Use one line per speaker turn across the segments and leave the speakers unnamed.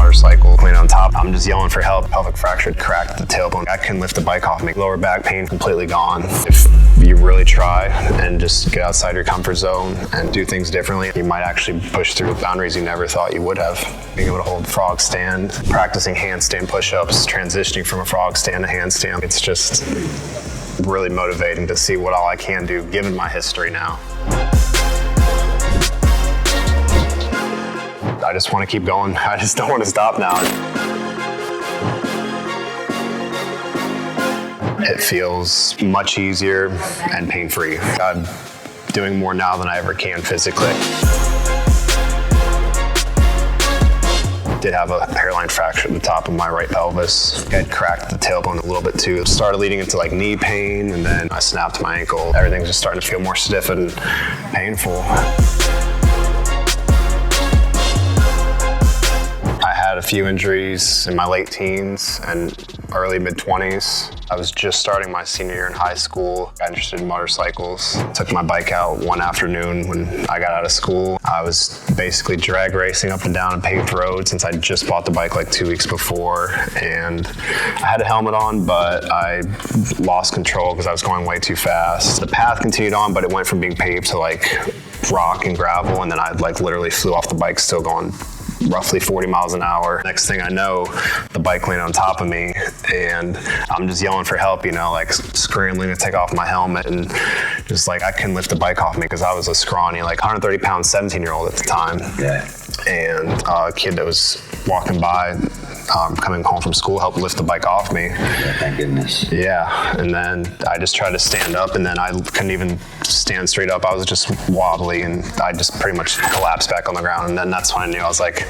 motorcycle, clean on top. I'm just yelling for help. Pelvic fracture, cracked the tailbone. I couldn't lift the bike off me. Lower back pain completely gone. If you really try and just get outside your comfort zone and do things differently, you might actually push through boundaries you never thought you would have. Being able to hold frog stand, practicing handstand push-ups, transitioning from a frog stand to handstand. It's just really motivating to see what all I can do given my history now. I just want to keep going. I just don't want to stop now. It feels much easier and pain-free. I'm doing more now than I ever can physically. Did have a hairline fracture at the top of my right pelvis. I had cracked the tailbone a little bit too. Started leading into like knee pain, and then I snapped my ankle. Everything's just starting to feel more stiff and painful. I had a few injuries in my late teens and early mid-20s. I was just starting my senior year in high school. Got interested in motorcycles. Took my bike out one afternoon when I got out of school. I was basically drag racing up and down a paved road since I just bought the bike like 2 weeks before. And I had a helmet on, but I lost control because I was going way too fast. The path continued on, but it went from being paved to like rock and gravel. And then I like literally flew off the bike still going roughly 40 miles an hour. Next thing I know, the bike landed on top of me and I'm just yelling for help, you know, like scrambling to take off my helmet, and just like I couldn't lift the bike off me because I was a scrawny, like 130 pound 17-year-old at the time.
Yeah.
And a kid that was walking by, coming home from school, helped lift the bike off me.
Yeah, thank goodness.
Yeah, and then I just tried to stand up, and then I couldn't even stand straight up. I was just wobbly, and I just pretty much collapsed back on the ground. And then that's when I knew I was like,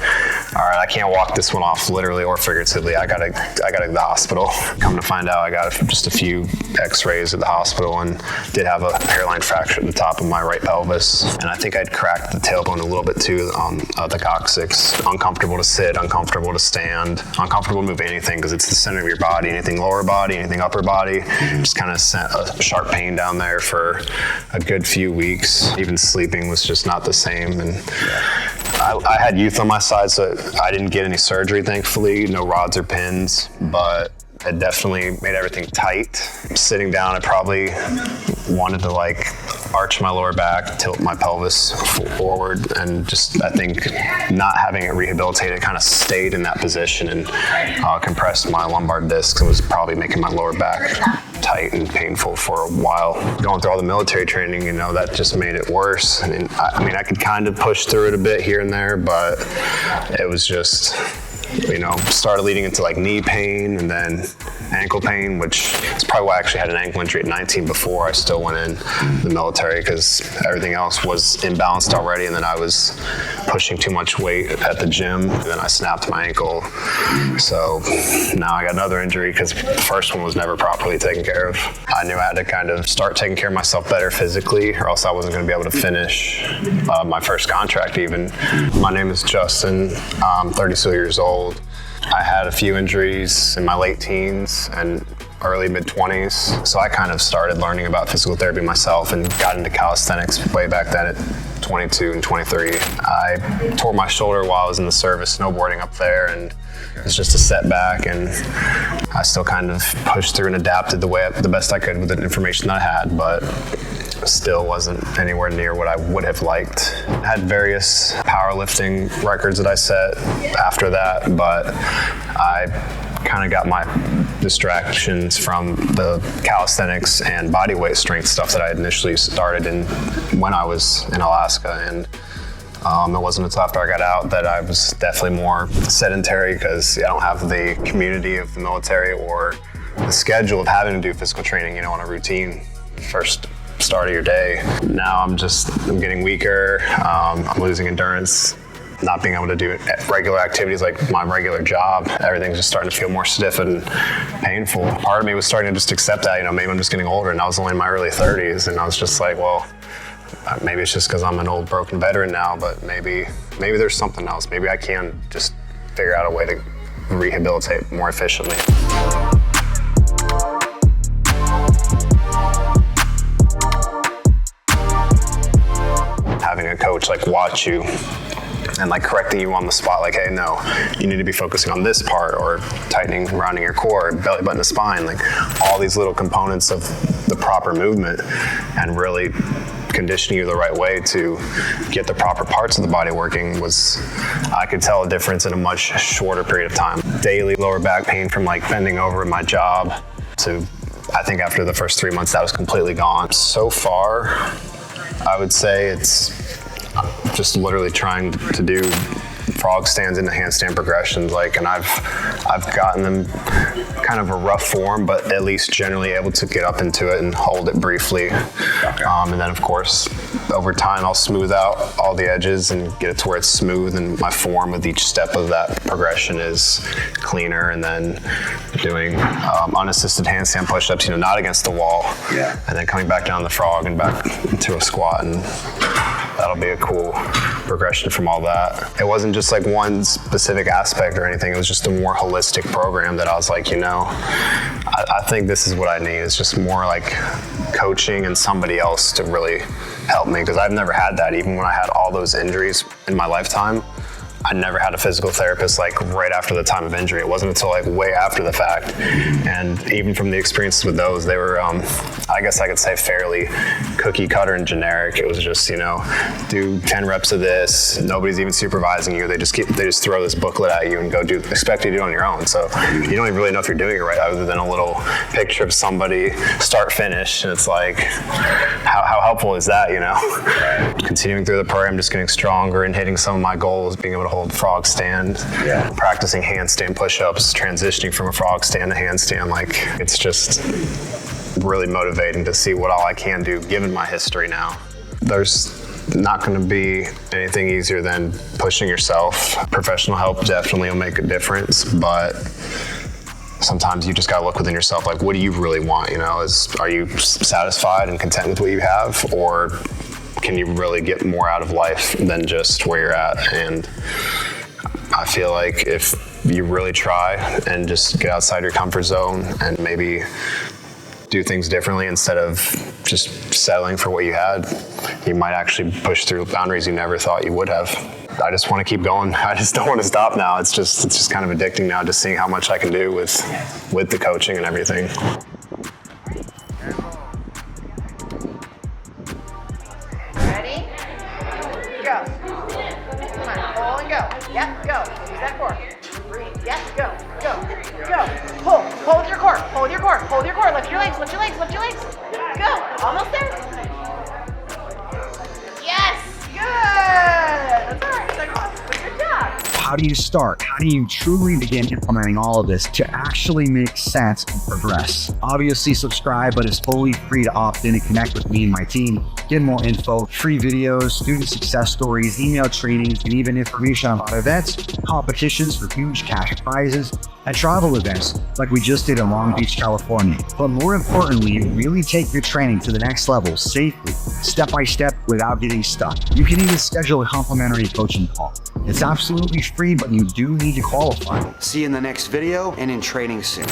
all right, I can't walk this one off literally or figuratively. I gotta go to the hospital. Come to find out, I got just a few x-rays at the hospital and did have a hairline fracture at the top of my right pelvis. And I think I'd cracked the tailbone a little bit too on the coccyx. Uncomfortable to sit, uncomfortable to stand, uncomfortable to move anything because it's the center of your body. Anything lower body, anything upper body. Just kind of sent a sharp pain down there for a good few weeks. Even sleeping was just not the same. And I had youth on my side, so I didn't get any surgery, thankfully. No rods or pins, but it definitely made everything tight. Sitting down, I probably wanted to like arch my lower back, tilt my pelvis forward, and just I think not having it rehabilitated kind of stayed in that position and compressed my lumbar discs. It was probably making my lower back tight and painful for a while. Going through all the military training, you know, that just made it worse. I mean, I could kind of push through it a bit here and there, but it was just, you know, started leading into like knee pain and then ankle pain, which is probably why I actually had an ankle injury at 19 before I still went in the military, because everything else was imbalanced already, and then I was pushing too much weight at the gym, and then I snapped my ankle. So now I got another injury because the first one was never properly taken care of. I knew I had to kind of start taking care of myself better physically, or else I wasn't going to be able to finish my first contract even. My name is Justin. I'm 32 years old. I had a few injuries in my late teens and early mid-20s, so I kind of started learning about physical therapy myself and got into calisthenics way back then at 22 and 23. I tore my shoulder while I was in the service snowboarding up there, and it was just a setback, and I still kind of pushed through and adapted the best I could with the information that I had, but still wasn't anywhere near what I would have liked. I had various powerlifting records that I set after that, but I kind of got my distractions from the calisthenics and bodyweight strength stuff that I had initially started in when I was in Alaska. And it wasn't until after I got out that I was definitely more sedentary, because I don't have the community of the military or the schedule of having to do physical training, you know, on a routine first start of your day. Now I'm getting weaker. I'm losing endurance, not being able to do regular activities like my regular job. Everything's just starting to feel more stiff and painful. Part of me was starting to just accept that, you know, maybe I'm just getting older, and I was only in my early 30s, and I was just like, well, maybe it's just because I'm an old broken veteran now, but maybe there's something else. Maybe I can just figure out a way to rehabilitate more efficiently. Having a coach like watch you and like correcting you on the spot, like, hey, no, you need to be focusing on this part, or tightening, rounding your core, belly button to spine, like all these little components of the proper movement, and really conditioning you the right way to get the proper parts of the body working I could tell a difference in a much shorter period of time. Daily lower back pain from like bending over in my job to, I think after the first 3 months, that was completely gone. So far, I would say it's just literally trying to do frog stands into handstand progressions, like, and I've gotten them kind of a rough form, but at least generally able to get up into it and hold it briefly. And then of course, over time, I'll smooth out all the edges and get it to where it's smooth, and my form with each step of that progression is cleaner. And then doing unassisted handstand push-ups, you know, not against the wall, and then coming back down the frog and back into a squat, and that'll be a cool progression from all that. It wasn't just like one specific aspect or anything. It was just a more holistic program that I was like, you know, I think this is what I need. It's just more like coaching and somebody else to really help me, because I've never had that. Even when I had all those injuries in my lifetime, I never had a physical therapist like right after the time of injury. It wasn't until like way after the fact. And even from the experiences with those, they were, I guess I could say, fairly cookie cutter and generic. It was just, you know, do 10 reps of this. Nobody's even supervising you. They just throw this booklet at you and go expect you to do it on your own. So you don't even really know if you're doing it right, other than a little picture of somebody start finish. And it's like, how helpful is that, you know? Continuing through the program, just getting stronger and hitting some of my goals, being able to hold frog stand, practicing handstand push-ups, transitioning from a frog stand to handstand. Like, it's just really motivating to see what all I can do given my history now. There's not going to be anything easier than pushing yourself. Professional help definitely will make a difference, but sometimes you just got to look within yourself. Like, what do you really want? You know, are you satisfied and content with what you have, or can you really get more out of life than just where you're at? And I feel like if you really try and just get outside your comfort zone and maybe do things differently instead of just settling for what you had, you might actually push through boundaries you never thought you would have. I just want to keep going. I just don't want to stop now. It's just kind of addicting now, just seeing how much I can do with the coaching and everything.
Go. Come on, pull and go. Yep, go. Use that core. Breathe. Yep, go. Pull. Hold your core. Hold your core. Hold your core. Lift your legs. Lift your legs. Lift your legs. Go. Almost there. Yes. Good. That's all right. Good job.
How do you start? How do you truly begin implementing all of this to actually make sense and progress? Obviously subscribe, but it's totally free to opt in and connect with me and my team. Get more info, free videos, student success stories, email trainings, and even information about events, competitions for huge cash prizes, and travel events like we just did in Long Beach, California. But more importantly, really take your training to the next level safely, step by step, without getting stuck. You can even schedule a complimentary coaching call. It's absolutely free, but you do need to qualify.
See you in the next video and in training soon.